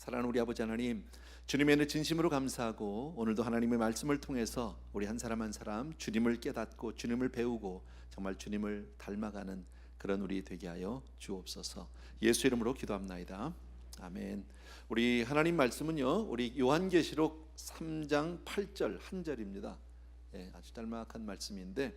사랑하는 우리 아버지 하나님, 주님의 은혜 진심으로 감사하고 오늘도 하나님의 말씀을 통해서 우리 한 사람 한 사람 주님을 깨닫고 주님을 배우고 정말 주님을 닮아가는 그런 우리 되게 하여 주옵소서. 예수 이름으로 기도합나이다. 아멘. 우리 하나님 말씀은요, 우리 요한계시록 3장 8절 한 절입니다. 아주 짤막한 말씀인데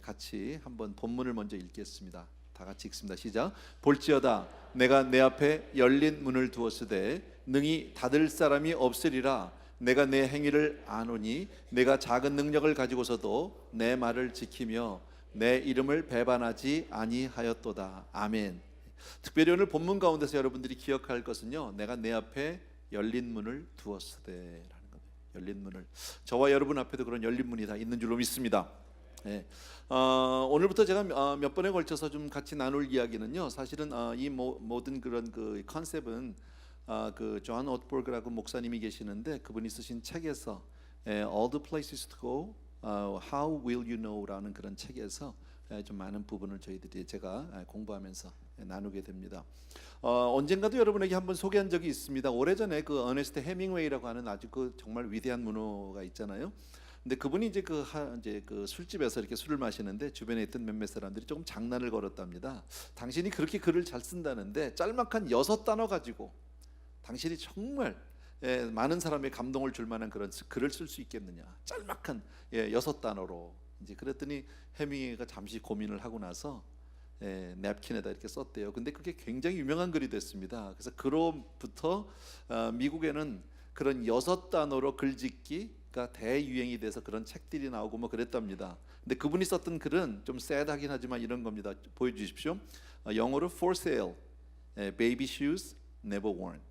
같이 한번 본문을 먼저 읽겠습니다. 다 같이 읽습니다. 시작. 볼지어다 내가 내 앞에 열린 문을 두었으되 능히 닫을 사람이 없으리라. 내가 내 행위를 아노니 내가 작은 능력을 가지고서도 내 말을 지키며 내 이름을 배반하지 아니하였도다. 아멘. 특별히 오늘 본문 가운데서 여러분들이 기억할 것은요, 내가 내 앞에 열린 문을 두었으되 라는 겁니다. 열린 문을, 저와 여러분 앞에도 그런 열린 문이 다 있는 줄로 믿습니다. 오늘부터 제가 몇 번에 걸쳐서 좀 같이 나눌 이야기는요, 사실은 이 모든 그런 그 컨셉은 그 존 오트버그라고 목사님이 계시는데 그분이 쓰신 책에서 All the places to go, How will you know라는 그런 책에서 좀 많은 부분을 제가 공부하면서 나누게 됩니다. 언젠가도 여러분에게 한번 소개한 적이 있습니다. 오래전에 그 어네스트 헤밍웨이라고 하는 아주 그 정말 위대한 문호가 있잖아요. 근데 그분이 이제 그 술집에서 이렇게 술을 마시는데 주변에 있던 몇몇 사람들이 조금 장난을 걸었답니다. 당신이 그렇게 글을 잘 쓴다는데 짤막한 6단어 가지고 당신이 정말 많은 사람의 감동을 줄 만한 그런 글을 쓸 수 있겠느냐? 짤막한 6단어로. 이제 그랬더니 해밍웨이가 잠시 고민을 하고 나서 냅킨에다 이렇게 썼대요. 근데 그게 굉장히 유명한 글이 됐습니다. 그래서 그로부터 미국에는 그런 6단어로 글짓기가 대유행이 돼서 그런 책들이 나오고 뭐 그랬답니다. 근데 그분이 썼던 글은 좀 쎄하긴 하지만 이런 겁니다. 보여주십시오. 영어로 for sale, baby shoes never worn.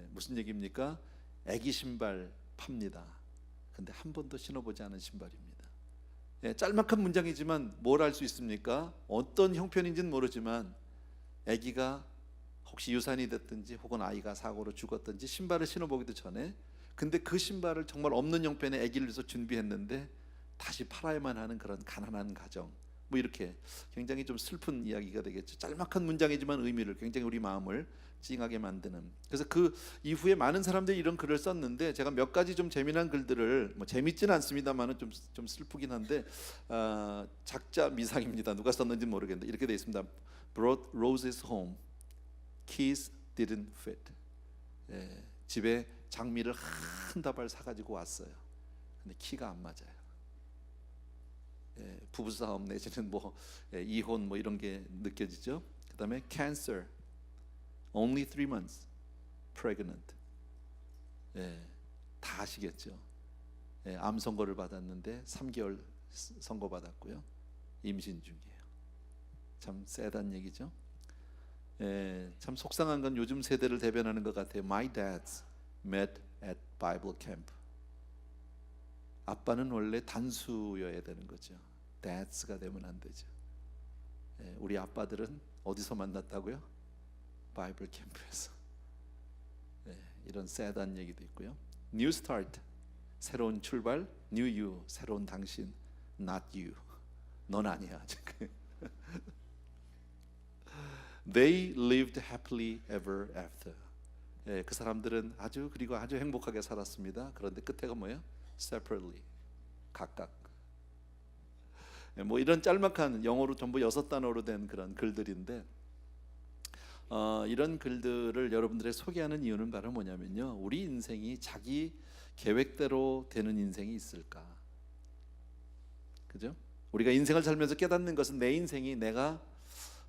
무슨 얘기입니까? 애기 신발 팝니다. 근데 한 번도 신어보지 않은 신발입니다. 짤막한 문장이지만 뭘 알 수 있습니까? 어떤 형편인지는 모르지만 아기가 혹시 유산이 됐든지 혹은 아이가 사고로 죽었든지 신발을 신어보기도 전에, 근데 그 신발을 정말 없는 형편의 아기를 위해서 준비했는데 다시 팔아야만 하는 그런 가난한 가정, 뭐 이렇게 굉장히 좀 슬픈 이야기가 되겠죠. 짤막한 문장이지만 의미를 굉장히 우리 마음을 찡하게 만드는. 그래서 그 이후에 많은 사람들이 이런 글을 썼는데 제가 몇 가지 좀 재미난 글들을, 뭐 재밌지는 않습니다만은 좀 슬프긴 한데 작자 미상입니다. 누가 썼는지 모르겠는데 이렇게 돼 있습니다. Brought roses home, keys didn't fit. 집에 장미를 한 다발 사가지고 왔어요. 근데 키가 안 맞아요. 부부싸움 내지는 뭐 이혼 뭐 이런 게 느껴지죠. 그 다음에 cancer, only 3 months pregnant. 다 아시겠죠. 암 선고를 받았는데 3개월 선고 받았고요. 임신 중이에요. 참 쎄단 얘기죠. 참 속상한 건 요즘 세대를 대변하는 것 같아요. My dads met at Bible camp. 아빠는 원래 단수여야 되는 거죠. dads가 되면 안 되죠. 우리 아빠들은 어디서 만났다고요? 바이블 캠프에서. 이런 쎄한 얘기도 있고요. New start, 새로운 출발. New you, 새로운 당신. Not you, 넌 아니야. They lived happily ever after. 그 사람들은 아주 행복하게 살았습니다. 그런데 끝에가 뭐예요? Separately, 각각. 뭐 이런 짤막한 영어로 전부 6단어로 된 그런 글들인데 이런 글들을 여러분들의 소개하는 이유는 바로 뭐냐면요, 우리 인생이 자기 계획대로 되는 인생이 있을까? 그죠? 우리가 인생을 살면서 깨닫는 것은 내 인생이 내가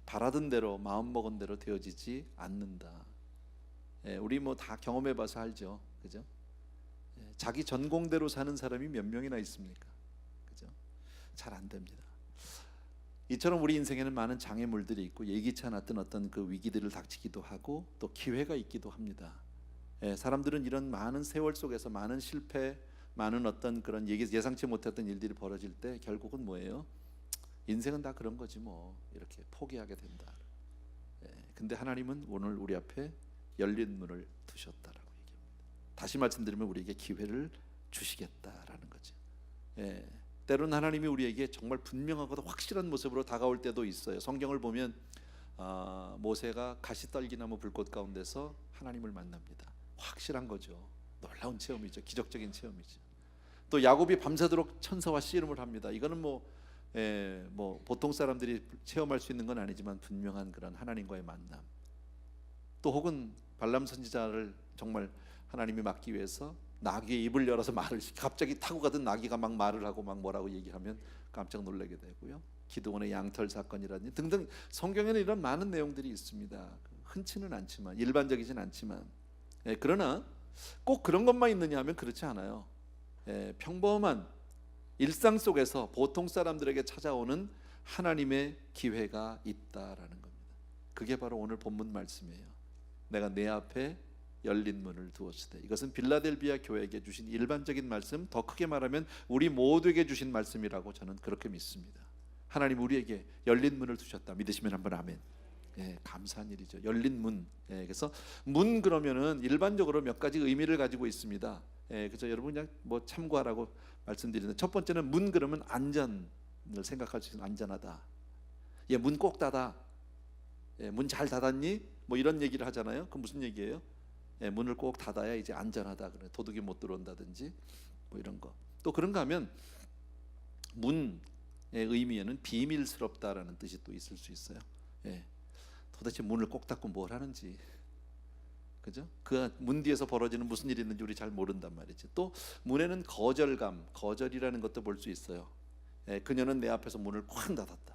바라던 대로 마음먹은 대로 되어지지 않는다. 우리 뭐 다 경험해봐서 알죠, 그죠? 자기 전공대로 사는 사람이 몇 명이나 있습니까? 그죠? 잘 안 됩니다. 이처럼 우리 인생에는 많은 장애물들이 있고 예기치 않았던 어떤 그 위기들을 닥치기도 하고 또 기회가 있기도 합니다. 사람들은 이런 많은 세월 속에서 많은 실패, 많은 어떤 그런 예상치 못했던 일들이 벌어질 때 결국은 뭐예요? 인생은 다 그런 거지 뭐, 이렇게 포기하게 된다. 근데 하나님은 오늘 우리 앞에 열린 문을 두셨다라고 얘기합니다. 다시 말씀드리면 우리에게 기회를 주시겠다라는 거죠. 때로는 하나님이 우리에게 정말 분명하고도 확실한 모습으로 다가올 때도 있어요. 성경을 보면 모세가 가시떨기나무 불꽃 가운데서 하나님을 만납니다. 확실한 거죠. 놀라운 체험이죠. 기적적인 체험이죠. 또 야곱이 밤새도록 천사와 씨름을 합니다. 이거는 뭐 보통 사람들이 체험할 수 있는 건 아니지만 분명한 그런 하나님과의 만남. 또 혹은 발람 선지자를 정말 하나님이 막기 위해서 나귀의 입을 열어서 말을 갑자기 타고 가던 나귀가 막 말을 하고 막 뭐라고 얘기하면 깜짝 놀라게 되고요. 기드온의 양털 사건이라든지 등등 성경에는 이런 많은 내용들이 있습니다. 흔치는 않지만 일반적이진 않지만 그러나 꼭 그런 것만 있느냐 하면 그렇지 않아요. 평범한 일상 속에서 보통 사람들에게 찾아오는 하나님의 기회가 있다라는 겁니다. 그게 바로 오늘 본문 말씀이에요. 내가 내 앞에 열린 문을 두었으되. 이것은 빌라델비아 교회에게 주신 일반적인 말씀, 더 크게 말하면 우리 모두에게 주신 말씀이라고 저는 그렇게 믿습니다. 하나님 우리에게 열린 문을 두셨다. 믿으시면 한번 아멘. 감사한 일이죠. 열린 문. 그래서 문 그러면은 일반적으로 몇 가지 의미를 가지고 있습니다. 그래서 여러분 그냥 뭐 참고하라고 말씀드리는데, 첫 번째는 문 그러면 안전을 생각할 수 있는, 안전하다. 문 꼭 닫아. 문 잘 닫았니? 뭐 이런 얘기를 하잖아요. 그 무슨 얘기예요? 문을 꼭 닫아야 이제 안전하다. 그래. 도둑이 못 들어온다든지 뭐 이런 거. 또 그런가 하면 문의 의미에는 비밀스럽다라는 뜻이 또 있을 수 있어요. 도대체 문을 꼭 닫고 뭘 하는지, 그죠? 그 문 뒤에서 벌어지는 무슨 일이 있는지 우리 잘 모른단 말이지. 또 문에는 거절감, 거절이라는 것도 볼 수 있어요. 그녀는 내 앞에서 문을 쾅 닫았다.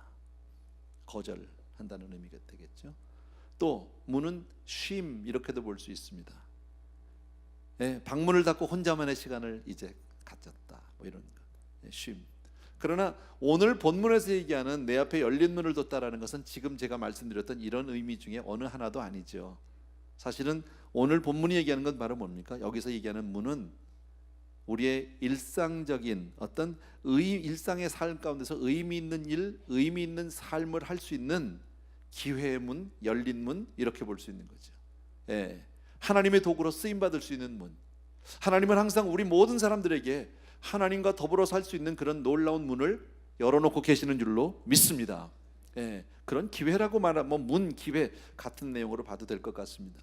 거절한다는 의미가 되겠죠. 또 문은 쉼, 이렇게도 볼 수 있습니다. 방문을 닫고 혼자만의 시간을 이제 가졌다. 뭐 이런 거. 쉼. 그러나 오늘 본문에서 얘기하는 내 앞에 열린 문을 뒀다라는 것은 지금 제가 말씀드렸던 이런 의미 중에 어느 하나도 아니죠. 사실은 오늘 본문이 얘기하는 건 바로 뭡니까? 여기서 얘기하는 문은 우리의 일상적인 어떤 일상의 삶 가운데서 의미 있는 일, 의미 있는 삶을 할 수 있는 기회의 문, 열린 문, 이렇게 볼 수 있는 거죠. 하나님의 도구로 쓰임 받을 수 있는 문. 하나님은 항상 우리 모든 사람들에게 하나님과 더불어 살 수 있는 그런 놀라운 문을 열어놓고 계시는 줄로 믿습니다. 그런 기회라고 말하면 문, 기회 같은 내용으로 봐도 될 것 같습니다.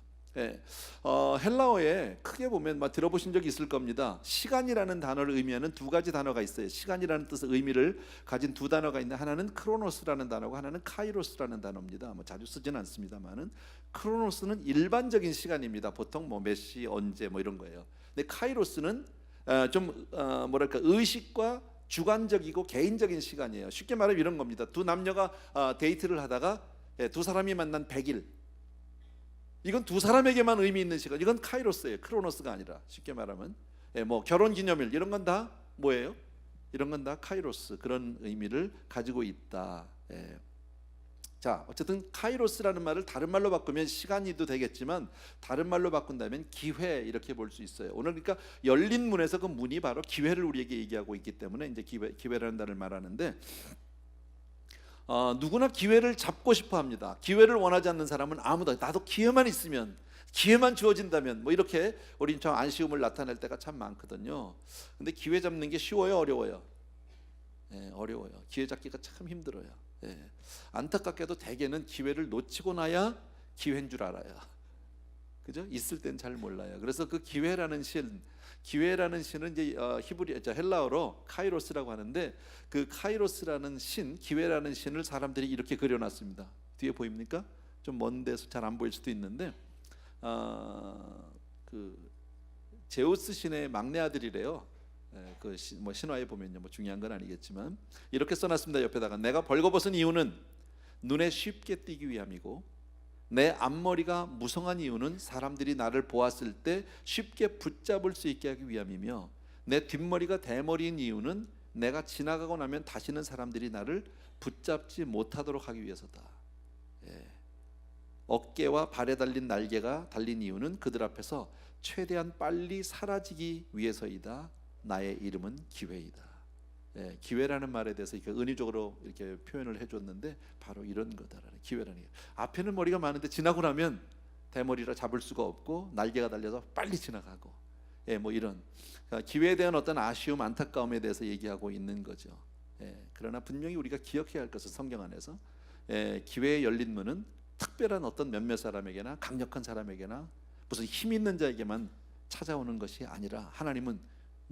헬라어에 크게 보면 들어보신 적이 있을 겁니다. 시간이라는 단어를 의미하는 두 가지 단어가 있어요. 시간이라는 뜻의 의미를 가진 두 단어가 있는데, 하나는 크로노스라는 단어고 하나는 카이로스라는 단어입니다. 자주 쓰지는 않습니다만은 크로노스는 일반적인 시간입니다. 보통 몇 시, 언제 뭐 이런 거예요. 근데 카이로스는 좀 뭐랄까 의식과 주관적이고 개인적인 시간이에요. 쉽게 말하면 이런 겁니다. 두 남녀가 데이트를 하다가 두 사람이 만난 100일, 이건 두 사람에게만 의미 있는 시간. 이건 카이로스예요. 크로노스가 아니라. 쉽게 말하면 뭐 결혼기념일 이런 건 다 뭐예요? 이런 건 다 카이로스, 그런 의미를 가지고 있다. 자, 어쨌든 카이로스라는 말을 다른 말로 바꾸면 시간이도 되겠지만, 다른 말로 바꾼다면 기회, 이렇게 볼 수 있어요. 오늘 그러니까 열린 문에서 그 문이 바로 기회를 우리에게 얘기하고 있기 때문에 이제 기회라는 단어를 말하는데, 누구나 기회를 잡고 싶어 합니다. 기회를 원하지 않는 사람은 아무도, 나도 기회만 있으면, 기회만 주어진다면, 뭐 이렇게 우린 참 안쉬움을 나타낼 때가 참 많거든요. 근데 기회 잡는 게 쉬워요, 어려워요? 어려워요. 기회 잡기가 참 힘들어요. 안타깝게도 대개는 기회를 놓치고 나야 기회인 줄 알아요. 그죠? 있을 땐 잘 몰라요. 그래서 그 기회라는 신은 이제 헬라어로 카이로스라고 하는데, 그 카이로스라는 신, 기회라는 신을 사람들이 이렇게 그려놨습니다. 뒤에 보입니까? 좀 먼 데서 잘 안 보일 수도 있는데, 그 제우스 신의 막내 아들이래요. 뭐 신화에 보면요, 뭐 중요한 건 아니겠지만 이렇게 써놨습니다. 옆에다가 내가 벌거벗은 이유는 눈에 쉽게 띄기 위함이고, 내 앞머리가 무성한 이유는 사람들이 나를 보았을 때 쉽게 붙잡을 수 있게 하기 위함이며, 내 뒷머리가 대머리인 이유는 내가 지나가고 나면 다시는 사람들이 나를 붙잡지 못하도록 하기 위해서다. 어깨와 발에 달린 날개가 달린 이유는 그들 앞에서 최대한 빨리 사라지기 위해서이다. 나의 이름은 기회이다. 기회라는 말에 대해서 이렇게 은유적으로 이렇게 표현을 해줬는데, 바로 이런 거다라는, 기회라는 게 앞에는 머리가 많은데 지나고 나면 대머리라 잡을 수가 없고 날개가 달려서 빨리 지나가고, 뭐 이런, 그러니까 기회에 대한 어떤 아쉬움, 안타까움에 대해서 얘기하고 있는 거죠. 그러나 분명히 우리가 기억해야 할 것은, 성경 안에서 기회에 열린 문은 특별한 어떤 몇몇 사람에게나, 강력한 사람에게나, 무슨 힘 있는 자에게만 찾아오는 것이 아니라 하나님은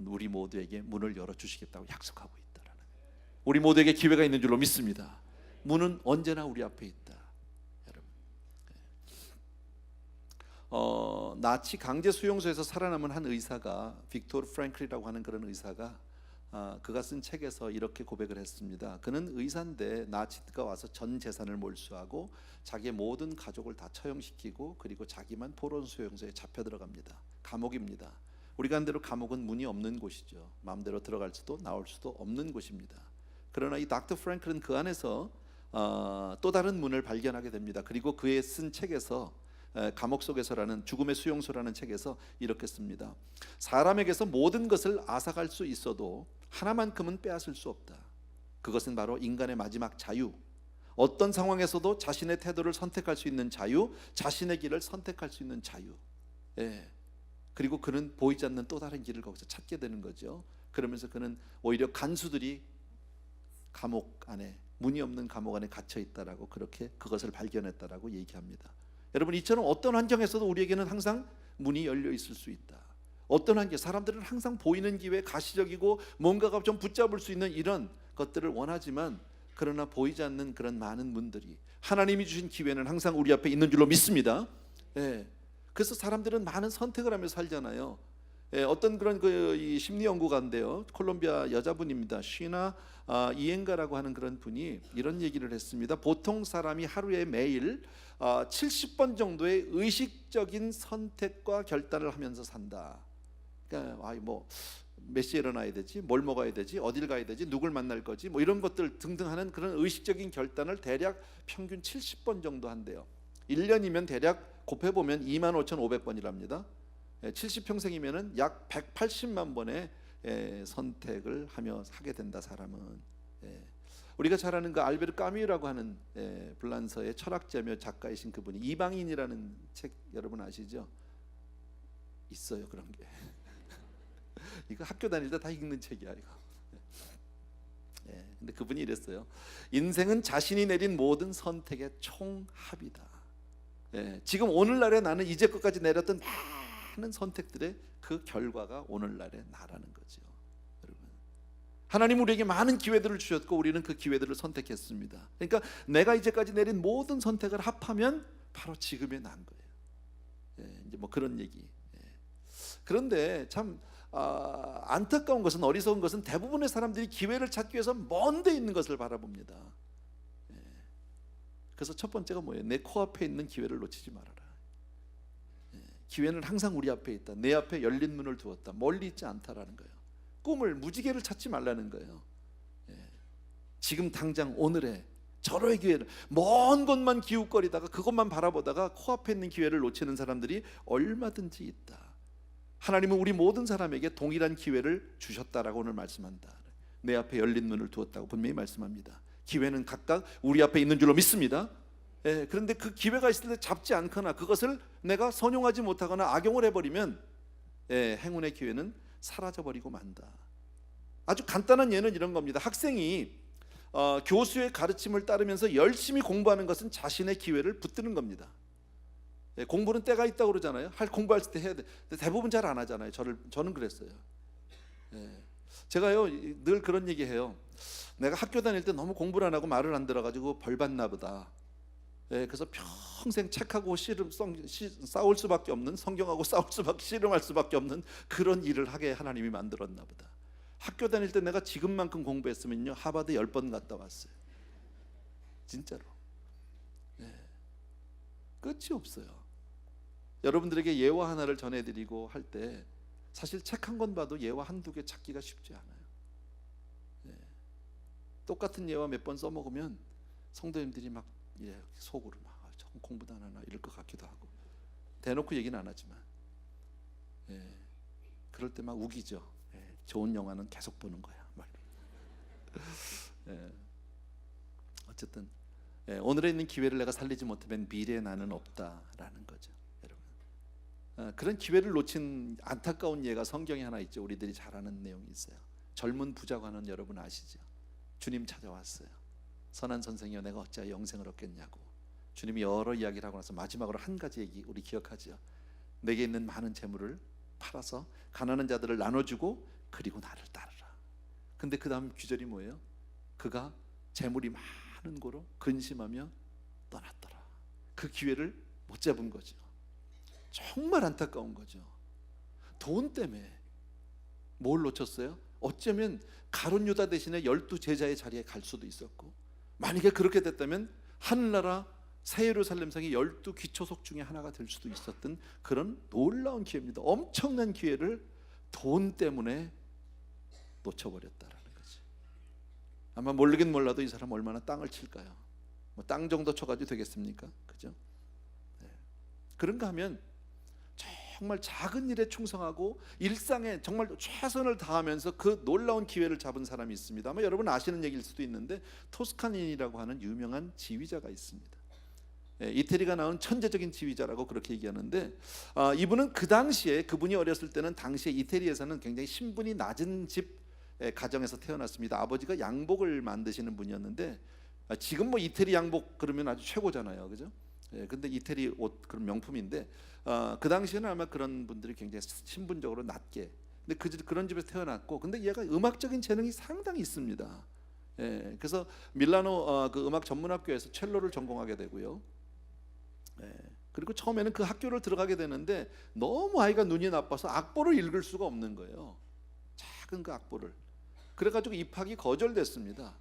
우리 모두에게 문을 열어주시겠다고 약속하고 있다라는, 우리 모두에게 기회가 있는 줄로 믿습니다. 문은 언제나 우리 앞에 있다. 나치 강제 수용소에서 살아남은 한 의사가, 빅토르 프랭클이라고 하는 그런 의사가 그가 쓴 책에서 이렇게 고백을 했습니다. 그는 의사인데 나치가 와서 전 재산을 몰수하고 자기의 모든 가족을 다 처형시키고 그리고 자기만 포로 수용소에 잡혀 들어갑니다. 감옥입니다. 우리가 한 대로 감옥은 문이 없는 곳이죠. 마음대로 들어갈 수도 나올 수도 없는 곳입니다. 그러나 이 닥터 프랭클은 그 안에서 또 다른 문을 발견하게 됩니다. 그리고 그의 쓴 책에서, 감옥 속에서라는, 죽음의 수용소라는 책에서 이렇게 씁니다. 사람에게서 모든 것을 앗아갈 수 있어도 하나만큼은 빼앗을 수 없다. 그것은 바로 인간의 마지막 자유, 어떤 상황에서도 자신의 태도를 선택할 수 있는 자유, 자신의 길을 선택할 수 있는 자유. 그리고 그는 보이지 않는 또 다른 길을 거기서 찾게 되는 거죠. 그러면서 그는 오히려 간수들이 감옥 안에, 문이 없는 감옥 안에 갇혀 있다라고, 그렇게 그것을 발견했다라고 얘기합니다. 여러분, 이처럼 어떤 환경에서도 우리에게는 항상 문이 열려 있을 수 있다. 어떤 환경, 사람들은 항상 보이는 기회, 가시적이고 뭔가가 좀 붙잡을 수 있는 이런 것들을 원하지만, 그러나 보이지 않는 그런 많은 문들이, 하나님이 주신 기회는 항상 우리 앞에 있는 줄로 믿습니다. 그래서 사람들은 많은 선택을 하며 살잖아요. 어떤 그런 이 심리 연구가인데요, 콜롬비아 여자분입니다. 쉬나 이엔가라고 하는 그런 분이 이런 얘기를 했습니다. 보통 사람이 하루에 매일 70번 정도의 의식적인 선택과 결단을 하면서 산다. 그러니까 몇 시에 일어나야 되지, 뭘 먹어야 되지, 어딜 가야 되지, 누굴 만날 거지, 뭐 이런 것들 등등 하는 그런 의식적인 결단을 대략 평균 70번 정도 한대요. 1년이면 대략 곱해보면 25,500번이랍니다. 70평생이면 약 180만 번의 선택을 하게 된다, 사람은. 우리가 잘 아는 그 알베르 까뮈라고 하는 불란서의 철학자며 작가이신 그분이 이방인이라는 책 여러분 아시죠? 있어요, 그런 게. 이거 학교 다닐 때 다 읽는 책이야, 이거. 근데 그분이 이랬어요. 인생은 자신이 내린 모든 선택의 총합이다. 지금 오늘날에 나는 이제껏까지 내렸던 많은 선택들의 그 결과가 오늘날의 나라는 거죠. 여러분, 하나님 우리에게 많은 기회들을 주셨고 우리는 그 기회들을 선택했습니다. 그러니까 내가 이제까지 내린 모든 선택을 합하면 바로 지금의 난 거예요. 이제 그런 얘기. 그런데 참 안타까운 것은, 어리석은 것은 대부분의 사람들이 기회를 찾기 위해서 먼 데 있는 것을 바라봅니다. 그래서 첫 번째가 뭐예요? 내 코앞에 있는 기회를 놓치지 말아라. 기회는 항상 우리 앞에 있다. 내 앞에 열린 문을 두었다. 멀리 있지 않다라는 거예요. 꿈을, 무지개를 찾지 말라는 거예요. 지금 당장 오늘의 절호의 기회를, 먼 곳만 기웃거리다가 그것만 바라보다가 코앞에 있는 기회를 놓치는 사람들이 얼마든지 있다. 하나님은 우리 모든 사람에게 동일한 기회를 주셨다라고 오늘 말씀한다. 내 앞에 열린 문을 두었다고 분명히 말씀합니다. 기회는 각각 우리 앞에 있는 줄로 믿습니다. 그런데 그 기회가 있을 때 잡지 않거나 그것을 내가 선용하지 못하거나 악용을 해버리면 행운의 기회는 사라져버리고 만다. 아주 간단한 예는 이런 겁니다. 학생이 교수의 가르침을 따르면서 열심히 공부하는 것은 자신의 기회를 붙드는 겁니다. 공부는 때가 있다고 그러잖아요. 공부할 때 해야 돼. 근데 대부분 잘 안 하잖아요. 저는 그랬어요. 제가요 늘 그런 얘기해요. 내가 학교 다닐 때 너무 공부를 안 하고 말을 안 들어가지고 벌 받나 보다. 그래서 평생 책하고 싸울 수밖에 없는, 성경하고 씨름할 수밖에 없는 그런 일을 하게 하나님이 만들었나 보다. 학교 다닐 때 내가 지금만큼 공부했으면요 하버드 10번 갔다 왔어요. 진짜로. 끝이 없어요. 여러분들에게 예화 하나를 전해드리고 할 때 사실 책 한 권 봐도 예화 한두 개 찾기가 쉽지 않아요. 똑같은 예화 몇 번 써먹으면 성도님들이 막 속으로 막 공부도 안 하나 이럴 것 같기도 하고, 대놓고 얘기는 안 하지만 그럴 때 막 우기죠. 좋은 영화는 계속 보는 거야. 어쨌든 오늘에 있는 기회를 내가 살리지 못하면 미래의 나는 없다라는 거죠, 여러분. 그런 기회를 놓친 안타까운 예가 성경에 하나 있죠. 우리들이 잘 아는 내용이 있어요. 젊은 부자관은 여러분 아시죠? 주님 찾아왔어요. 선한 선생이여 내가 어찌하여 영생을 얻겠냐고. 주님이 여러 이야기를 하고 나서 마지막으로 한 가지 얘기 우리 기억하죠. 내게 있는 많은 재물을 팔아서 가난한 자들을 나눠주고 그리고 나를 따르라. 근데 그 다음 귀절이 뭐예요? 그가 재물이 많은 고로 근심하며 떠났더라. 그 기회를 못 잡은 거죠. 정말 안타까운 거죠. 돈 때문에 뭘 놓쳤어요? 어쩌면 가룟 유다 대신에 12제자의 자리에 갈 수도 있었고, 만약에 그렇게 됐다면 하늘나라 새 예루살렘성이 12귀초석 중에 하나가 될 수도 있었던 그런 놀라운 기회입니다. 엄청난 기회를 돈 때문에 놓쳐버렸다라는 거지. 아마 모르긴 몰라도 이 사람 얼마나 땅을 칠까요? 뭐 땅 정도 쳐가지고 되겠습니까? 그죠? 네. 그런가 하면 정말 작은 일에 충성하고 일상에 정말 최선을 다하면서 그 놀라운 기회를 잡은 사람이 있습니다. 아마 여러분 아시는 얘기일 수도 있는데, 토스카니라고 하는 유명한 지휘자가 있습니다. 이태리가 낳은 천재적인 지휘자라고 그렇게 얘기하는데, 이분은 그 당시에, 그분이 어렸을 때는 당시에 이태리에서는 굉장히 신분이 낮은 집 가정에서 태어났습니다. 아버지가 양복을 만드시는 분이었는데, 지금 뭐 이태리 양복 그러면 아주 최고잖아요, 그죠? 근데 이태리 옷 그런 명품인데, 그 당시에는 아마 그런 분들이 굉장히 신분적으로 낮게, 근데 그런 집에서 태어났고, 근데 얘가 음악적인 재능이 상당히 있습니다. 그래서 밀라노 그 음악 전문학교에서 첼로를 전공하게 되고요. 그리고 처음에는 그 학교를 들어가게 되는데 너무 아이가 눈이 나빠서 악보를 읽을 수가 없는 거예요. 작은 그 악보를. 그래가지고 입학이 거절됐습니다.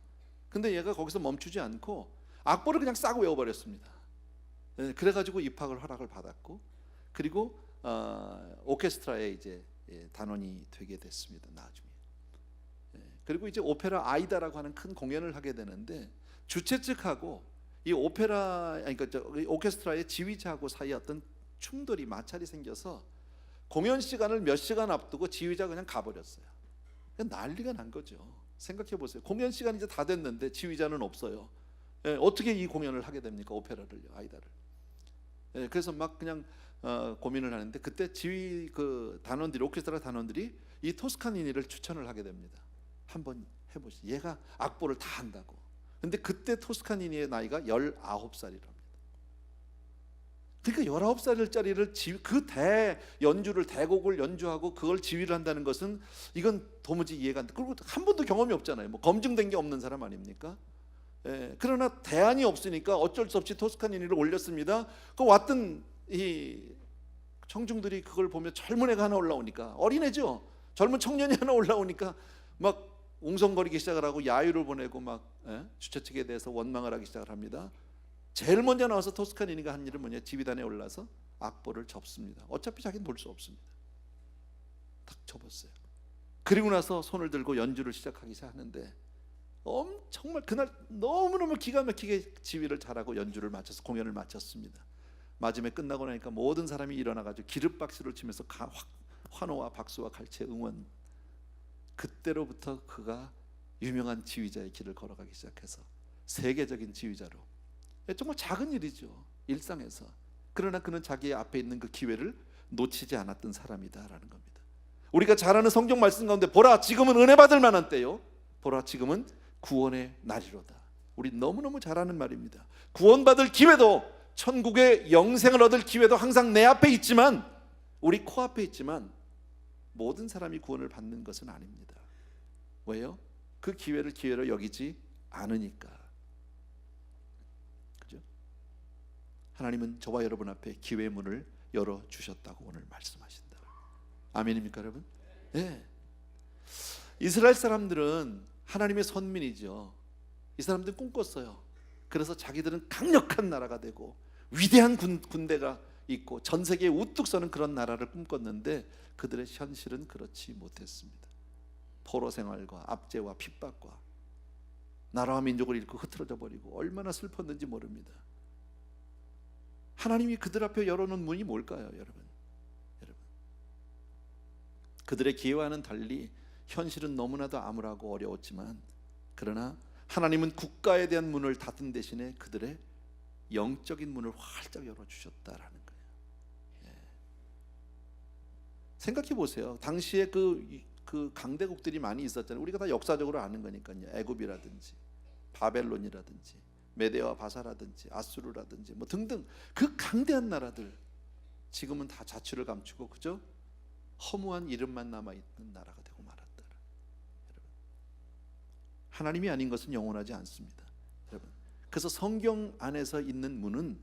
근데 얘가 거기서 멈추지 않고 악보를 그냥 싹 외워버렸습니다. 그래가지고 입학을 허락을 받았고, 그리고 오케스트라에 이제 단원이 되게 됐습니다. 나중에. 그리고 이제 오페라 아이다라고 하는 큰 공연을 하게 되는데, 주최 측하고 이 그러니까 오케스트라의 지휘자하고 사이에 어떤 충돌이, 마찰이 생겨서 공연 시간을 몇 시간 앞두고 지휘자가 그냥 가버렸어요. 난리가 난 거죠. 생각해 보세요. 공연 시간이 이제 다 됐는데 지휘자는 없어요. 어떻게 이 공연을 하게 됩니까? 오페라를요, 아이다를. 그래서 막 그냥 고민을 하는데, 그때 지휘 그 단원들이, 오케스트라 단원들이 이 토스카니니를 추천을 하게 됩니다. 한번 해보시. 얘가 악보를 다 한다고. 근데 그때 토스카니니의 나이가 19살이랍니다. 그러니까 19살짜리를 그 연주를, 대곡을 연주하고 그걸 지휘를 한다는 것은, 이건 도무지 이해가 안 돼. 그리고 한 번도 경험이 없잖아요. 뭐 검증된 게 없는 사람 아닙니까? 그러나 대안이 없으니까 어쩔 수 없이 토스카니니를 올렸습니다. 그 왔던 이 청중들이 그걸 보면 젊은 애가 하나 올라오니까, 어린애죠. 젊은 청년이 하나 올라오니까 막 웅성거리기 시작을 하고 야유를 보내고 막 주최 측에 대해서 원망을 하기 시작을 합니다. 제일 먼저 나와서 토스카니니가 한 일은 뭐냐? 지휘단에 올라서 악보를 접습니다. 어차피 자기는 볼 수 없습니다. 딱 접었어요. 그리고 나서 손을 들고 연주를 시작하기 시작하는데, 정말 그날 너무너무 기가 막히게 지휘를 잘하고 연주를 마쳐서 공연을 마쳤습니다. 마지막에 끝나고 나니까 모든 사람이 일어나가지고 기립박수를 치면서 환호와 박수와 갈채 응원. 그때로부터 그가 유명한 지휘자의 길을 걸어가기 시작해서 세계적인 지휘자로. 정말 작은 일이죠, 일상에서. 그러나 그는 자기 앞에 있는 그 기회를 놓치지 않았던 사람이다라는 겁니다. 우리가 잘 아는 성경 말씀 가운데, 보라 지금은 은혜 받을 만한 때요, 보라 지금은 구원의 날이로다. 우리 너무너무 잘 아는 말입니다. 구원받을 기회도, 천국의 영생을 얻을 기회도 항상 내 앞에 있지만, 우리 코앞에 있지만, 모든 사람이 구원을 받는 것은 아닙니다. 왜요? 그 기회를 기회로 여기지 않으니까. 그죠? 하나님은 저와 여러분 앞에 기회의 문을 열어주셨다고 오늘 말씀하신다. 아멘입니까 여러분? 네. 이스라엘 사람들은 하나님의 선민이죠. 이 사람들은 꿈꿨어요. 그래서 자기들은 강력한 나라가 되고 위대한 군대가 있고 전 세계에 우뚝 서는 그런 나라를 꿈꿨는데, 그들의 현실은 그렇지 못했습니다. 포로 생활과 압제와 핍박과 나라와 민족을 잃고 흐트러져 버리고 얼마나 슬펐는지 모릅니다. 하나님이 그들 앞에 열어놓은 문이 뭘까요, 여러분? 그들의 기회와는 달리 현실은 너무나도 암울하고 어려웠지만, 그러나 하나님은 국가에 대한 문을 닫은 대신에 그들의 영적인 문을 활짝 열어주셨다라는 거예요. 생각해 보세요. 당시에 그 강대국들이 많이 있었잖아요. 우리가 다 역사적으로 아는 거니까요. 애굽이라든지 바벨론이라든지 메대와 바사라든지 아수르라든지 뭐 등등 그 강대한 나라들. 지금은 다 자취를 감추고 그저 허무한 이름만 남아있는 나라가 되고 말았다. 여러분, 하나님이 아닌 것은 영원하지 않습니다. 여러분, 그래서 성경 안에서 있는 문은,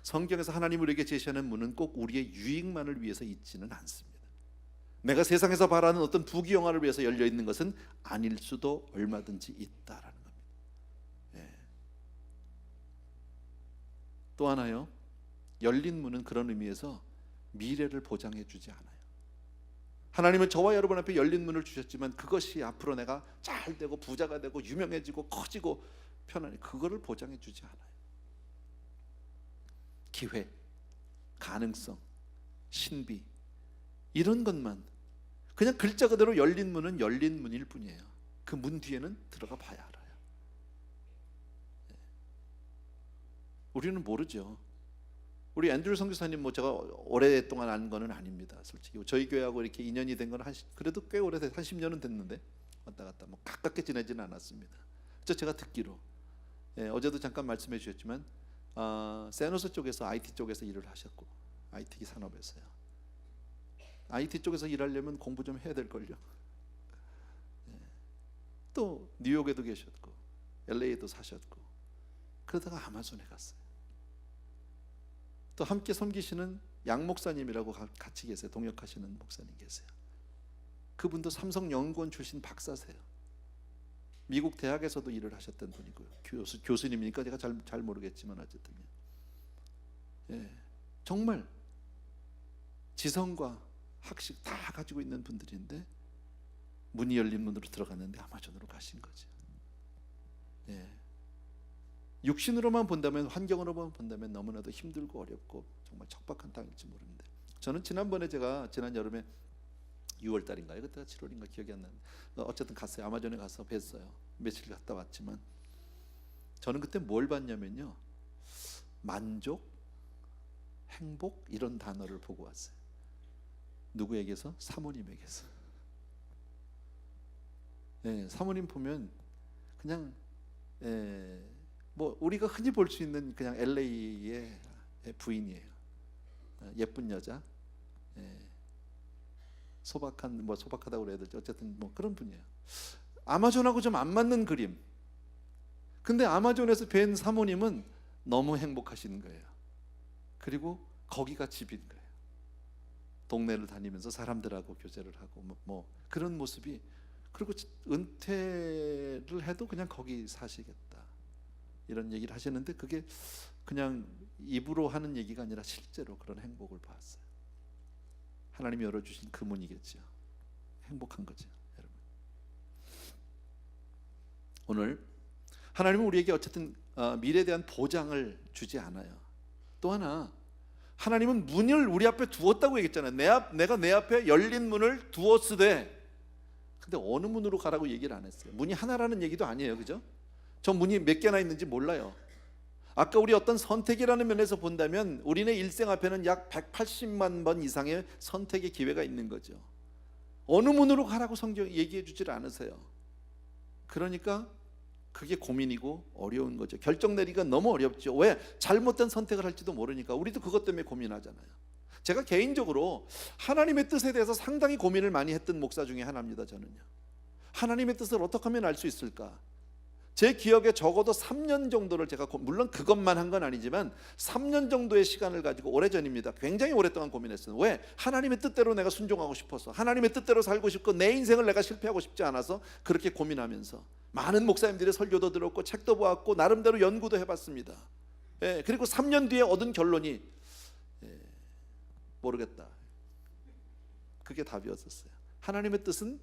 성경에서 하나님 우리에게 제시하는 문은 꼭 우리의 유익만을 위해서 있지는 않습니다. 내가 세상에서 바라는 어떤 부귀영화를 위해서 열려 있는 것은 아닐 수도 얼마든지 있다라는 겁니다. 예. 또 하나요, 열린 문은 그런 의미에서 미래를 보장해 주지 않아요. 하나님은 저와 여러분 앞에 열린 문을 주셨지만 그것이 앞으로 내가 잘 되고 부자가 되고 유명해지고 커지고 편안해, 그거를 보장해 주지 않아요. 기회, 가능성, 신비, 이런 것만, 그냥 글자 그대로 열린 문은 열린 문일 뿐이에요. 그 문 뒤에는 들어가 봐야 알아요. 우리는 모르죠. 우리 앤드류 선교사님 뭐 제가 오랫동안 안 거는 아닙니다. 솔직히 저희 교회하고 이렇게 인연이 된 건 그래도 꽤 오래돼, 한 10년은 됐는데 왔다 갔다 뭐 가깝게 지내지는 않았습니다. 제가 듣기로, 어제도 잠깐 말씀해 주셨지만 샌호세 쪽에서 IT 쪽에서 일을 하셨고, IT 산업에서요. IT 쪽에서 일하려면 공부 좀 해야 될 걸요. 또 뉴욕에도 계셨고 LA에도 사셨고, 그러다가 아마존에 갔어요. 또 함께 섬기시는 양 목사님이라고 같이 계세요. 동역하시는 목사님 계세요. 그분도 삼성연구원 출신 박사세요. 미국 대학에서도 일을 하셨던 분이고요. 교수님이니까 제가 잘 모르겠지만 어쨌든요. 정말 지성과 학식 다 가지고 있는 분들인데 문이 열린 문으로 들어갔는데 아마존으로 가신 거죠. 육신으로만 본다면, 환경으로만 본다면 너무나도 힘들고 어렵고 정말 척박한 땅일지 모르는데, 저는 지난번에 제가 지난 여름에 6월 달인가요? 그때가 7월인가 기억이 안 나는데 어쨌든 갔어요. 아마존에 가서 뵀어요. 며칠 갔다 왔지만 저는 그때 뭘 봤냐면요, 만족, 행복, 이런 단어를 보고 왔어요. 누구에게서? 사모님에게서. 사모님 보면 그냥 뭐 우리가 흔히 볼 수 있는 그냥 LA의 부인이에요. 예쁜 여자, 소박한, 뭐 소박하다고 그래야 되죠. 어쨌든 뭐 그런 분이에요. 아마존하고 좀 안 맞는 그림. 근데 아마존에서 뵌 사모님은 너무 행복하시는 거예요. 그리고 거기가 집인 거예요. 동네를 다니면서 사람들하고 교제를 하고 뭐 그런 모습이, 그리고 은퇴를 해도 그냥 거기 사시겠다, 이런 얘기를 하시는데, 그게 그냥 입으로 하는 얘기가 아니라 실제로 그런 행복을 봤어요. 하나님이 열어주신 그 문이겠죠. 행복한 거죠, 여러분. 오늘 하나님은 우리에게 어쨌든 미래에 대한 보장을 주지 않아요. 또 하나, 하나님은 문을 우리 앞에 두었다고 얘기했잖아요. 내가 내 앞에 열린 문을 두었으되, 근데 어느 문으로 가라고 얘기를 안 했어요. 문이 하나라는 얘기도 아니에요, 그죠? 저 문이 몇 개나 있는지 몰라요. 아까 우리 어떤 선택이라는 면에서 본다면 우리네 일생 앞에는 약 180만 번 이상의 선택의 기회가 있는 거죠. 어느 문으로 가라고 성경이 얘기해 주질 않으세요. 그러니까 그게 고민이고 어려운 거죠. 결정 내리기가 너무 어렵죠. 왜? 잘못된 선택을 할지도 모르니까. 우리도 그것 때문에 고민하잖아요. 제가 개인적으로 하나님의 뜻에 대해서 상당히 고민을 많이 했던 목사 중에 하나입니다. 저는요, 하나님의 뜻을 어떻게 하면 알 수 있을까? 제 기억에 적어도 3년 정도를 제가, 물론 그것만 한 건 아니지만 3년 정도의 시간을 가지고, 오래전입니다, 굉장히 오랫동안 고민했어요. 왜? 하나님의 뜻대로 내가 순종하고 싶어서, 하나님의 뜻대로 살고 싶고, 내 인생을 내가 실패하고 싶지 않아서 그렇게 고민하면서 많은 목사님들의 설교도 들었고 책도 보았고 나름대로 연구도 해봤습니다. 그리고 3년 뒤에 얻은 결론이 모르겠다, 그게 답이었었어요. 하나님의 뜻은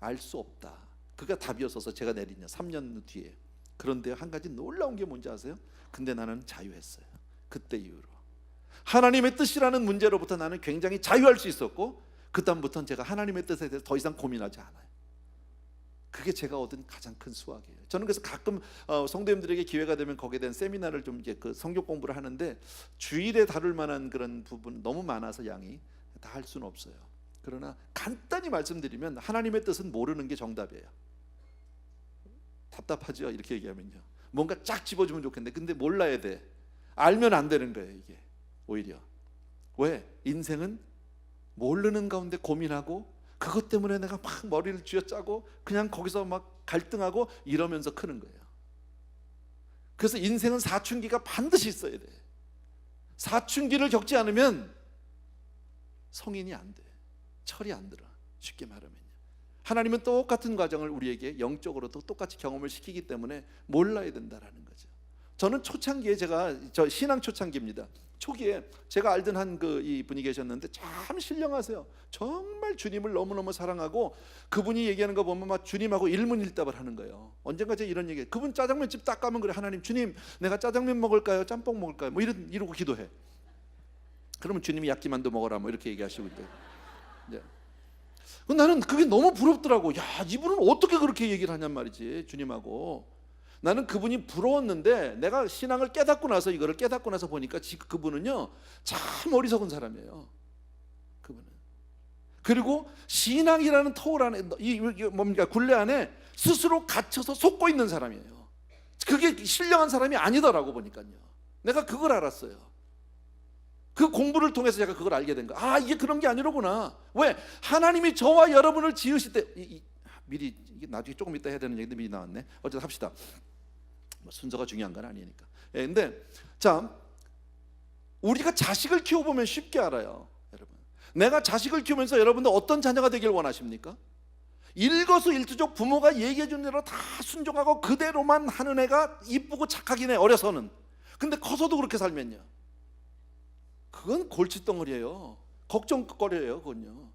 알 수 없다, 그게 답이었어서 제가 내린 3년 뒤에. 그런데 한 가지 놀라운 게 뭔지 아세요? 근데 나는 자유했어요. 그때 이후로 하나님의 뜻이라는 문제로부터 나는 굉장히 자유할 수 있었고, 그 다음부터는 제가 하나님의 뜻에 대해서 더 이상 고민하지 않아요. 그게 제가 얻은 가장 큰 수확이에요. 저는 그래서 가끔 성도님들에게 기회가 되면 거기에 대한 세미나를 좀 이제 그 성경 공부를 하는데, 주일에 다룰 만한 그런 부분 너무 많아서 양이 다 할 수는 없어요. 그러나 간단히 말씀드리면 하나님의 뜻은 모르는 게 정답이에요. 답답하죠, 이렇게 얘기하면요. 뭔가 쫙 집어주면 좋겠는데 근데 몰라야 돼. 알면 안 되는 거예요. 이게 오히려 왜? 인생은 모르는 가운데 고민하고 그것 때문에 내가 막 머리를 쥐어짜고 그냥 거기서 막 갈등하고 이러면서 크는 거예요. 그래서 인생은 사춘기가 반드시 있어야 돼. 사춘기를 겪지 않으면 성인이 안 돼. 철이 안 들어. 쉽게 말하면요. 하나님은 똑같은 과정을 우리에게 영적으로도 똑같이 경험을 시키기 때문에 몰라야 된다라는 거죠. 저는 초창기에 저 신앙 초창기입니다. 초기에 제가 알던 한 이 분이 계셨는데 참 신령하세요. 정말 주님을 너무너무 사랑하고 그분이 얘기하는 거 보면 막 주님하고 일문일답을 하는 거예요. 언젠가 제가 이런 얘기, 그분 짜장면집 딱 가면 그래, 하나님, 주님 내가 짜장면 먹을까요? 짬뽕 먹을까요? 뭐 이러고 기도해. 그러면 주님이 야끼만두 먹어라 뭐 이렇게 얘기하시고 이제. 나는 그게 너무 부럽더라고. 야, 이분은 어떻게 그렇게 얘기를 하냔 말이지, 주님하고. 나는 그분이 부러웠는데 내가 신앙을 깨닫고 나서, 이거를 깨닫고 나서 보니까 그분은요 참 어리석은 사람이에요. 그분은. 그리고 신앙이라는 터울 안에, 뭡니까, 굴레 안에 스스로 갇혀서 속고 있는 사람이에요. 그게 신령한 사람이 아니더라고 보니까요. 내가 그걸 알았어요. 그 공부를 통해서 제가 그걸 알게 된 거야. 아, 이게 그런 게 아니로구나. 왜? 하나님이 저와 여러분을 지으실 때, 미리, 이게 나중에 조금 이따 해야 되는 얘기인데 미리 나왔네. 어쨌든 합시다. 순서가 중요한 건 아니니까. 근데 자, 우리가 자식을 키워보면 쉽게 알아요. 여러분, 내가 자식을 키우면서 여러분들 어떤 자녀가 되길 원하십니까? 일거수일투족 부모가 얘기해 준 대로 다 순종하고 그대로만 하는 애가 이쁘고 착하긴 해, 어려서는. 근데 커서도 그렇게 살면요, 그건 골칫덩어리예요. 걱정거리예요, 그건요.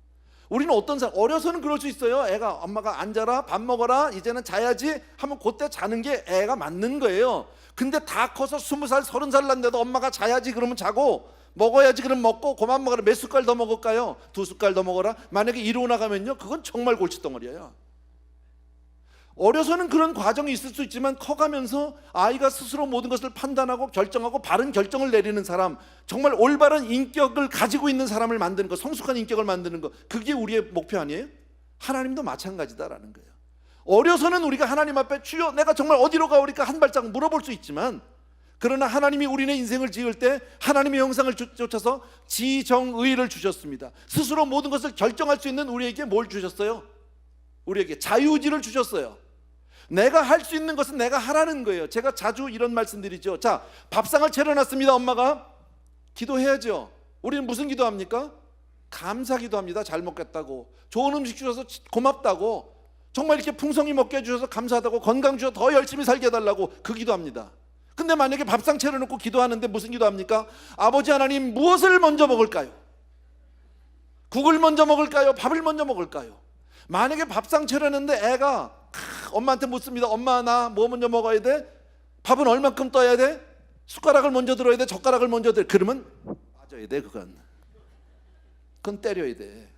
우리는 어떤 사람, 어려서는 그럴 수 있어요. 애가, 엄마가 앉아라, 밥 먹어라, 이제는 자야지 하면 그때 자는 게 애가 맞는 거예요. 근데 다 커서 20살, 30살 난데도 엄마가 자야지 그러면 자고, 먹어야지 그러면 먹고, 그만 먹어라. 몇 숟갈 더 먹을까요? 2숟갈 더 먹어라. 만약에 이러고 나가면요, 그건 정말 골칫덩어리예요. 어려서는 그런 과정이 있을 수 있지만 커가면서 아이가 스스로 모든 것을 판단하고 결정하고 바른 결정을 내리는 사람, 정말 올바른 인격을 가지고 있는 사람을 만드는 것, 성숙한 인격을 만드는 것, 그게 우리의 목표 아니에요? 하나님도 마찬가지다라는 거예요. 어려서는 우리가 하나님 앞에 주여 내가 정말 어디로 가오리까 한 발짝 물어볼 수 있지만, 그러나 하나님이 우리의 인생을 지을 때 하나님의 형상을 쫓아서 지정의를 주셨습니다. 스스로 모든 것을 결정할 수 있는 우리에게 뭘 주셨어요? 우리에게 자유의지를 주셨어요. 내가 할 수 있는 것은 내가 하라는 거예요. 제가 자주 이런 말씀드리죠. 자, 밥상을 차려놨습니다. 엄마가. 기도해야죠. 우리는 무슨 기도합니까? 감사 기도합니다. 잘 먹겠다고, 좋은 음식 주셔서 고맙다고, 정말 이렇게 풍성히 먹게 해주셔서 감사하다고, 건강 주셔서 더 열심히 살게 해달라고, 그 기도합니다. 근데 만약에 밥상 차려놓고 기도하는데 무슨 기도합니까? 아버지 하나님, 무엇을 먼저 먹을까요? 국을 먼저 먹을까요? 밥을 먼저 먹을까요? 만약에 밥상 차려놨는데 애가 엄마한테 묻습니다. 엄마, 나 뭐 먼저 먹어야 돼? 밥은 얼만큼 떠야 돼? 숟가락을 먼저 들어야 돼? 젓가락을 먼저 들어야 돼? 그러면 맞아야 돼. 그건 때려야 돼.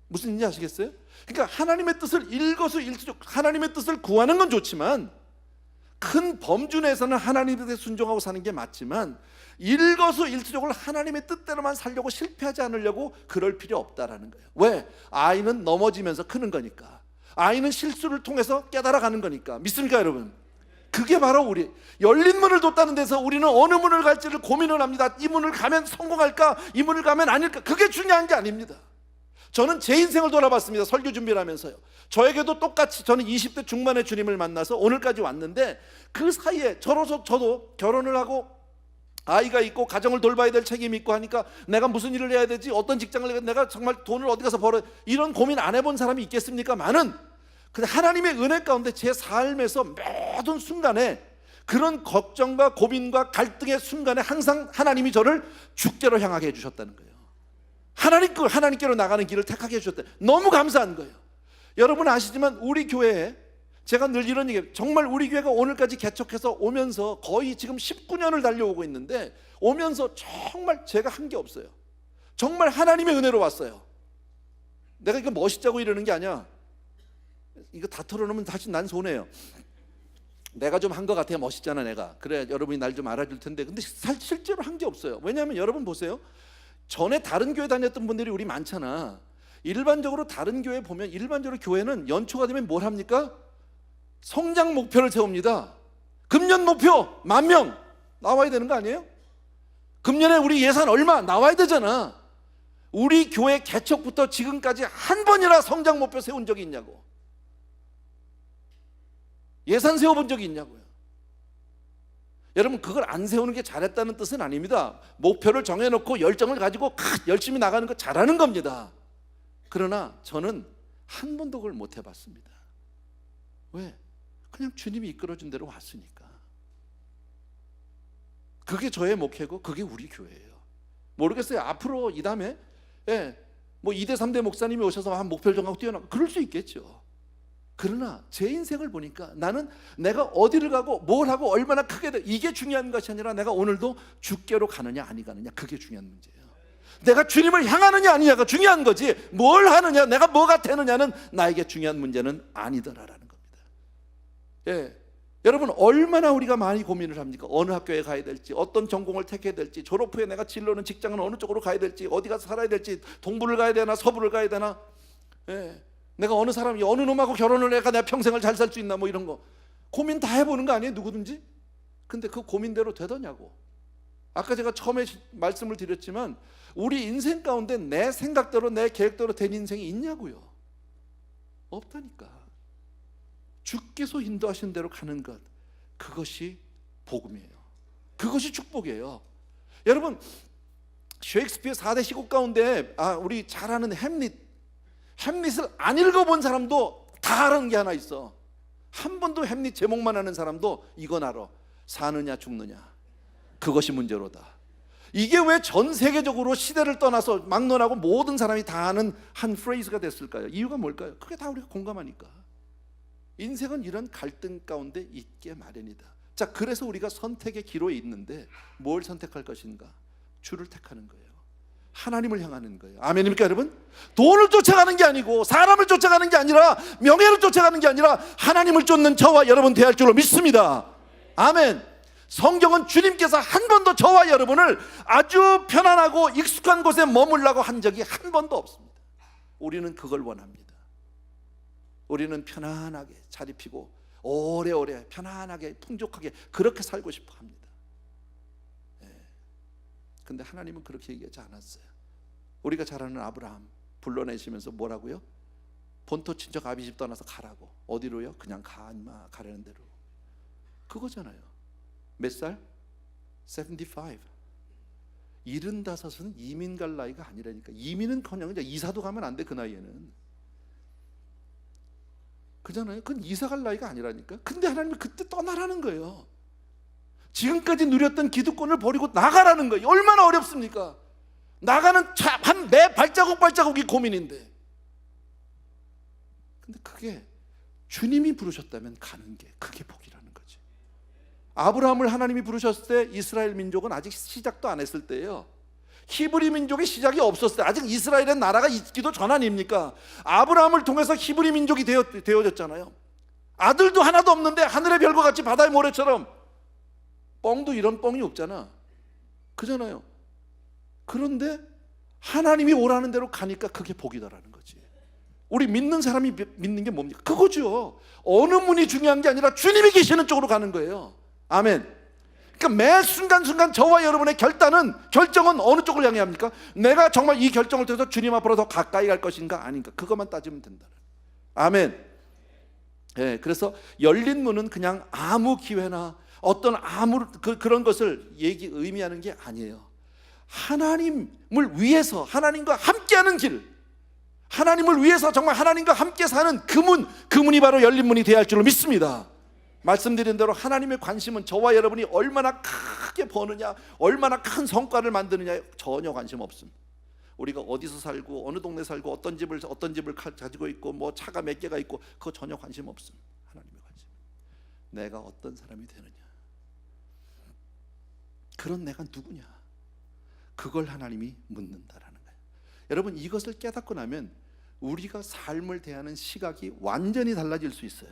무슨 일인지 아시겠어요? 그러니까 하나님의 뜻을 일거수일투족, 하나님의 뜻을 구하는 건 좋지만, 큰 범주 내에서는 하나님에 대해 순종하고 사는 게 맞지만, 일거수일투족을 하나님의 뜻대로만 살려고 실패하지 않으려고 그럴 필요 없다라는 거예요. 왜? 아이는 넘어지면서 크는 거니까. 아이는 실수를 통해서 깨달아가는 거니까. 믿습니까, 여러분? 그게 바로 우리 열린 문을 뒀다는 데서 우리는 어느 문을 갈지를 고민을 합니다. 이 문을 가면 성공할까? 이 문을 가면 아닐까? 그게 중요한 게 아닙니다. 저는 제 인생을 돌아봤습니다. 설교 준비를 하면서요. 저에게도 똑같이, 저는 20대 중반에 주님을 만나서 오늘까지 왔는데, 그 사이에 저도 결혼을 하고 아이가 있고 가정을 돌봐야 될 책임이 있고 하니까 내가 무슨 일을 해야 되지? 어떤 직장을 해야, 내가 정말 돈을 어디 가서 벌어, 이런 고민 안 해본 사람이 있겠습니까? 많은. 근데 하나님의 은혜 가운데 제 삶에서 모든 순간에 그런 걱정과 고민과 갈등의 순간에 항상 하나님이 저를 주께로 향하게 해주셨다는 거예요. 하나님께로 나가는 길을 택하게 해주셨다. 너무 감사한 거예요. 여러분 아시지만 우리 교회에, 제가 늘 이런 얘기, 정말 우리 교회가 오늘까지 개척해서 오면서 거의 지금 19년을 달려오고 있는데, 오면서 정말 제가 한 게 없어요. 정말 하나님의 은혜로 왔어요. 내가 이거 멋있자고 이러는 게 아니야. 이거 다 털어놓으면 다시 난 손해요. 내가 좀 한 것 같아요. 멋있잖아 내가. 그래 여러분이 날 좀 알아줄 텐데. 근데 실제로 한 게 없어요. 왜냐하면 여러분 보세요. 전에 다른 교회 다녔던 분들이 우리 많잖아. 일반적으로 다른 교회 보면, 일반적으로 교회는 연초가 되면 뭘 합니까? 성장 목표를 세웁니다. 금년 목표 10,000명 나와야 되는 거 아니에요? 금년에 우리 예산 얼마 나와야 되잖아. 우리 교회 개척부터 지금까지 한 번이나 성장 목표 세운 적이 있냐고. 예산 세워본 적이 있냐고요. 여러분, 그걸 안 세우는 게 잘했다는 뜻은 아닙니다. 목표를 정해놓고 열정을 가지고 열심히 나가는 거 잘하는 겁니다. 그러나 저는 한 번도 그걸 못 해봤습니다. 왜? 그냥 주님이 이끌어준 대로 왔으니까. 그게 저의 목회고 그게 우리 교회예요. 모르겠어요. 앞으로 이 다음에 뭐 2대 3대 목사님이 오셔서 한 목표를 정하고 뛰어나가 그럴 수 있겠죠. 그러나 제 인생을 보니까 나는 내가 어디를 가고 뭘 하고 얼마나 크게 돼, 이게 중요한 것이 아니라 내가 오늘도 주께로 가느냐 아니 가느냐, 그게 중요한 문제예요. 내가 주님을 향하느냐 아니냐가 중요한 거지, 뭘 하느냐, 내가 뭐가 되느냐는 나에게 중요한 문제는 아니더라라는 겁니다. 여러분, 얼마나 우리가 많이 고민을 합니까? 어느 학교에 가야 될지, 어떤 전공을 택해야 될지, 졸업 후에 내가 진로는 직장은 어느 쪽으로 가야 될지, 어디 가서 살아야 될지, 동부를 가야 되나 서부를 가야 되나, 내가 어느 사람이 어느 놈하고 결혼을 해가 내가 평생을 잘 살 수 있나, 뭐 이런 거 고민 다 해보는 거 아니에요, 누구든지? 근데 그 고민대로 되더냐고. 아까 제가 처음에 말씀을 드렸지만 우리 인생 가운데 내 생각대로 내 계획대로 된 인생이 있냐고요. 없다니까. 주께서 인도하신 대로 가는 것, 그것이 복음이에요. 그것이 축복이에요. 여러분, 셰익스피어 4대 시곡 가운데 우리 잘 아는 햄릿을 안 읽어본 사람도 다 아는 게 하나 있어. 한 번도 햄릿 제목만 아는 사람도 이건 알아. 사느냐 죽느냐, 그것이 문제로다. 이게 왜 전 세계적으로 시대를 떠나서 막론하고 모든 사람이 다 아는 한 프레이즈가 됐을까요? 이유가 뭘까요? 그게 다 우리가 공감하니까. 인생은 이런 갈등 가운데 있게 마련이다. 자, 그래서 우리가 선택의 기로에 있는데 뭘 선택할 것인가? 주를 택하는 거예요. 하나님을 향하는 거예요. 아멘입니까 여러분? 돈을 쫓아가는 게 아니고 사람을 쫓아가는 게 아니라 명예를 쫓아가는 게 아니라 하나님을 쫓는 저와 여러분 되어야 할 줄로 믿습니다. 아멘. 성경은 주님께서 한 번도 저와 여러분을 아주 편안하고 익숙한 곳에 머물라고 한 적이 한 번도 없습니다. 우리는 그걸 원합니다. 우리는 편안하게 자리 피고 오래오래 편안하게 풍족하게 그렇게 살고 싶어 합니다. 근데 하나님은 그렇게 얘기하지 않았어요. 우리가 잘 아는 아브라함 불러내시면서 뭐라고요? 본토 친척 아비집 떠나서 가라고. 어디로요? 그냥 가, 인마, 가려는 대로. 그거잖아요. 몇 살? 75. 75은 이민 갈 나이가 아니라니까. 이민은커녕 이제 이사도 가면 안 돼, 그 나이에는. 그잖아요. 그건 이사 갈 나이가 아니라니까. 근데 하나님이 그때 떠나라는 거예요. 지금까지 누렸던 기득권을 버리고 나가라는 거예요. 얼마나 어렵습니까? 나가는 한 매 발자국이 고민인데. 근데 그게 주님이 부르셨다면 가는 게 그게 복이라는 거지. 아브라함을 하나님이 부르셨을 때 이스라엘 민족은 아직 시작도 안 했을 때예요. 히브리 민족의 시작이 없었을 때, 아직 이스라엘의 나라가 있기도 전 아닙니까? 아브라함을 통해서 히브리 민족이 되어졌잖아요. 아들도 하나도 없는데 하늘의 별과 같이 바다의 모래처럼. 뻥도 이런 뻥이 없잖아. 그잖아요. 그런데 하나님이 오라는 대로 가니까 그게 복이다라는 거지. 우리 믿는 사람이 믿는 게 뭡니까? 그거죠. 어느 문이 중요한 게 아니라 주님이 계시는 쪽으로 가는 거예요. 아멘. 그러니까 매 순간순간 저와 여러분의 결정은 어느 쪽을 향해 합니까? 내가 정말 이 결정을 통해서 주님 앞으로 더 가까이 갈 것인가 아닌가, 그것만 따지면 된다. 아멘. 그래서 열린 문은 그냥 아무 기회나 어떤 그런 것을 의미하는 게 아니에요. 하나님을 위해서 하나님과 함께하는 길, 하나님을 위해서 정말 하나님과 함께 사는 그 문이 바로 열린 문이 되어야 할 줄로 믿습니다. 말씀드린 대로 하나님의 관심은 저와 여러분이 얼마나 크게 버느냐, 얼마나 큰 성과를 만드느냐에 전혀 관심 없습니다. 우리가 어디서 살고 어느 동네 살고 어떤 집을 가지고 있고 뭐 차가 몇 개가 있고 그거 전혀 관심 없습니다. 하나님의 관심, 내가 어떤 사람이 되느냐, 그런 내가 누구냐, 그걸 하나님이 묻는다라는 거예요. 여러분, 이것을 깨닫고 나면 우리가 삶을 대하는 시각이 완전히 달라질 수 있어요.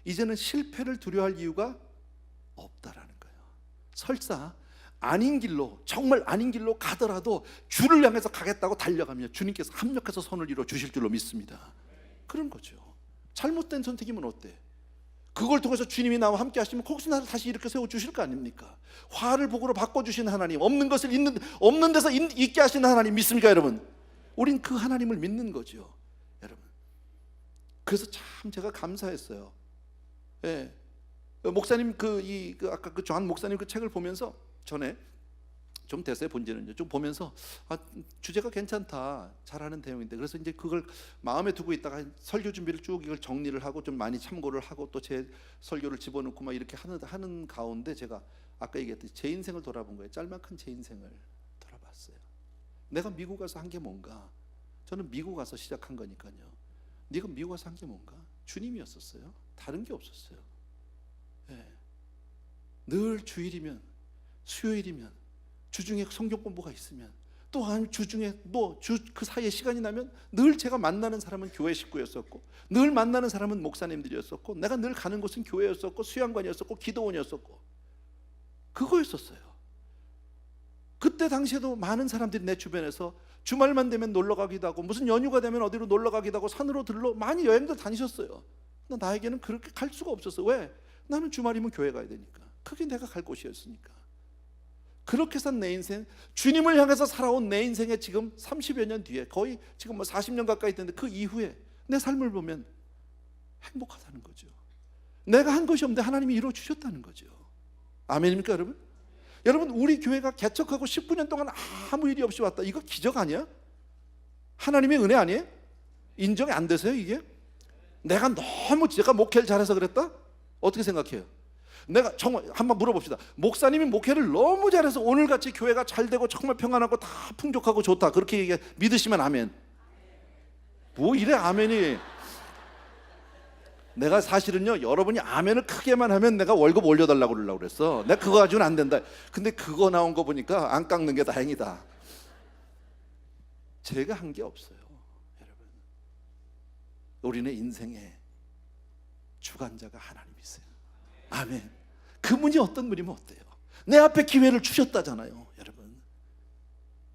이제는 실패를 두려워할 이유가 없다라는 거예요. 설사 아닌 길로, 정말 아닌 길로 가더라도 주를 향해서 가겠다고 달려가면 주님께서 합력해서 선을 이루어 주실 줄로 믿습니다. 그런 거죠. 잘못된 선택이면 어때? 그걸 통해서 주님이 나와 함께 하시면 거기서 나를 다시 이렇게 세워주실 거 아닙니까? 화를 복으로 바꿔주신 하나님, 없는 것을 없는 데서 있게 하시는 하나님 믿습니까 여러분? 우린 그 하나님을 믿는 거죠 여러분. 그래서 참 제가 감사했어요. 예. 목사님 아까 그 조한 목사님 그 책을 보면서 전에 좀 됐어요. 본지는요. 좀 보면서 주제가 괜찮다, 잘하는 내용인데, 그래서 이제 그걸 마음에 두고 있다가 설교 준비를 쭉 이걸 정리를 하고 좀 많이 참고를 하고 또 제 설교를 집어넣고 막 이렇게 하는 가운데 제가 아까 얘기했듯이 제 인생을 돌아본 거예요. 짤막한 제 인생을 돌아봤어요. 내가 미국 가서 한 게 뭔가? 저는 미국 가서 시작한 거니까요. 네가 미국 가서 한 게 뭔가? 주님이었었어요. 다른 게 없었어요. 예. 늘 주일이면, 수요일이면, 주중에 성경 공부가 있으면, 또 아니면 주중에 그 사이에 시간이 나면 늘 제가 만나는 사람은 교회 식구였었고, 늘 만나는 사람은 목사님들이었었고, 내가 늘 가는 곳은 교회였었고, 수양관이었었고, 기도원이었었고, 그거였었어요. 그때 당시에도 많은 사람들이 내 주변에서 주말만 되면 놀러 가기도 하고, 무슨 연휴가 되면 어디로 놀러 가기도 하고, 산으로 들러 많이 여행도 다니셨어요. 나에게는 그렇게 갈 수가 없었어. 왜? 나는 주말이면 교회 가야 되니까. 그게 내가 갈 곳이었으니까. 그렇게 산 내 인생, 주님을 향해서 살아온 내 인생에 지금 30여 년 뒤에, 거의 지금 뭐 40년 가까이 됐는데, 그 이후에 내 삶을 보면 행복하다는 거죠. 내가 한 것이 없는데 하나님이 이루어 주셨다는 거죠. 아멘입니까 여러분? 여러분, 우리 교회가 개척하고 19년 동안 아무 일이 없이 왔다. 이거 기적 아니야? 하나님의 은혜 아니에요? 인정이 안 되세요 이게? 내가 목회를 잘해서 그랬다? 어떻게 생각해요? 내가 정말 한번 물어봅시다. 목사님이 목회를 너무 잘해서 오늘같이 교회가 잘 되고 정말 평안하고 다 풍족하고 좋다, 그렇게 믿으시면 아멘. 뭐 이래 아멘이. 내가 사실은요, 여러분이 아멘을 크게만 하면 내가 월급 올려달라고 그러려고 그랬어. 내가 그거 가지고는 안 된다. 근데 그거 나온 거 보니까 안 깎는 게 다행이다. 제가 한 게 없어요 여러분. 우리네 인생에 주관자가 하나님이세요. 아멘. 그분이 어떤 분이면 어때요? 내 앞에 기회를 주셨다잖아요 여러분.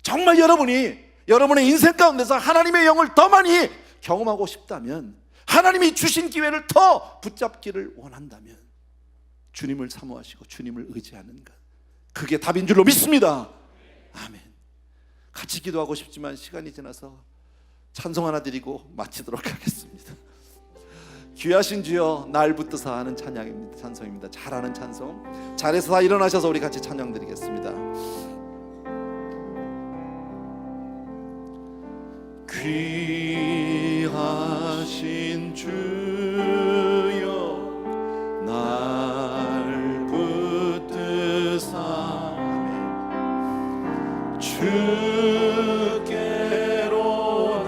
정말 여러분이 여러분의 인생 가운데서 하나님의 영을 더 많이 경험하고 싶다면, 하나님이 주신 기회를 더 붙잡기를 원한다면, 주님을 사모하시고 주님을 의지하는 것, 그게 답인 줄로 믿습니다. 아멘. 같이 기도하고 싶지만 시간이 지나서 찬송 하나 드리고 마치도록 하겠습니다. 귀하신 주여, 날 붙드사 하는 찬양입니다. 찬송입니다. 잘하는 찬송. 자리에서 다 일어나셔서 우리 같이 찬양 드리겠습니다. 귀하신 주여, 날 붙드사 주께로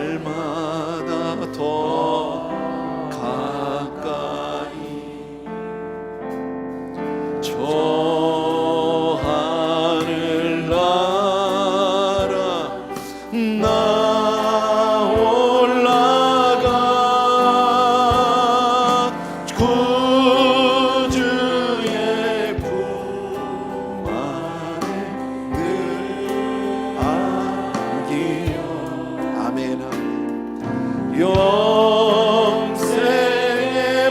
날마다 더 가까이, 저 하늘 나라 나 올라가 구주의 품 안에 늘 안기려. 아멘. 아멘. 영생의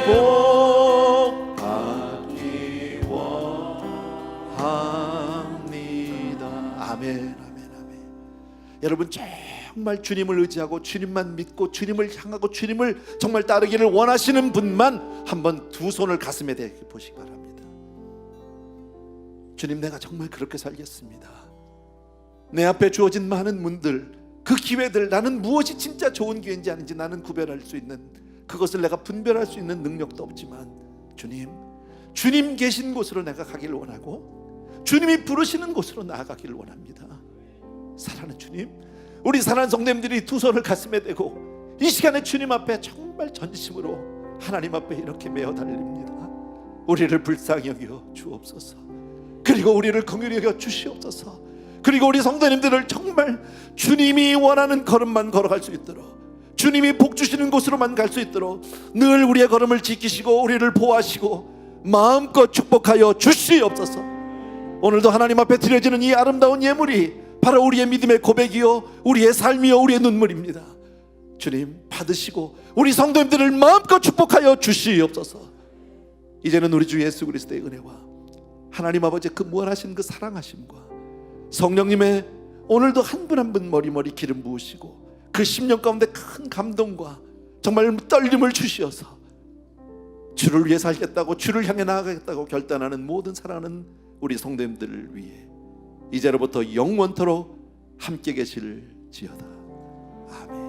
복 받기 원합니다. 아멘. 아멘. 아멘. 여러분, 정말 주님을 의지하고 주님만 믿고 주님을 향하고 주님을 정말 따르기를 원하시는 분만 한번 두 손을 가슴에 대고 보시기 바랍니다. 주님, 내가 정말 그렇게 살겠습니다. 내 앞에 주어진 많은 문들, 그 기회들, 나는 무엇이 진짜 좋은 기회인지 아닌지 나는 구별할 수 있는, 그것을 내가 분별할 수 있는 능력도 없지만, 주님 계신 곳으로 내가 가기를 원하고 주님이 부르시는 곳으로 나아가기를 원합니다. 사랑하는 주님, 우리 사랑하는 성도님들이 두 손을 가슴에 대고 이 시간에 주님 앞에 정말 전심으로 하나님 앞에 이렇게 메어 달립니다. 우리를 불쌍히 여겨 주옵소서. 그리고 우리를 긍휼히 여겨 주시옵소서. 그리고 우리 성도님들을 정말 주님이 원하는 걸음만 걸어갈 수 있도록, 주님이 복 주시는 곳으로만 갈 수 있도록 늘 우리의 걸음을 지키시고 우리를 보호하시고 마음껏 축복하여 주시옵소서. 오늘도 하나님 앞에 드려지는 이 아름다운 예물이 바로 우리의 믿음의 고백이요, 우리의 삶이요, 우리의 눈물입니다. 주님, 받으시고 우리 성도님들을 마음껏 축복하여 주시옵소서. 이제는 우리 주 예수 그리스도의 은혜와 하나님 아버지의 그 무한하신 그 사랑하심과 성령님의 오늘도 한 분 한 분 머리머리 기름 부으시고 그 심령 가운데 큰 감동과 정말 떨림을 주시어서 주를 위해 살겠다고, 주를 향해 나아가겠다고 결단하는 모든 사랑하는 우리 성도님들을 위해 이제로부터 영원토록 함께 계실지어다. 아멘.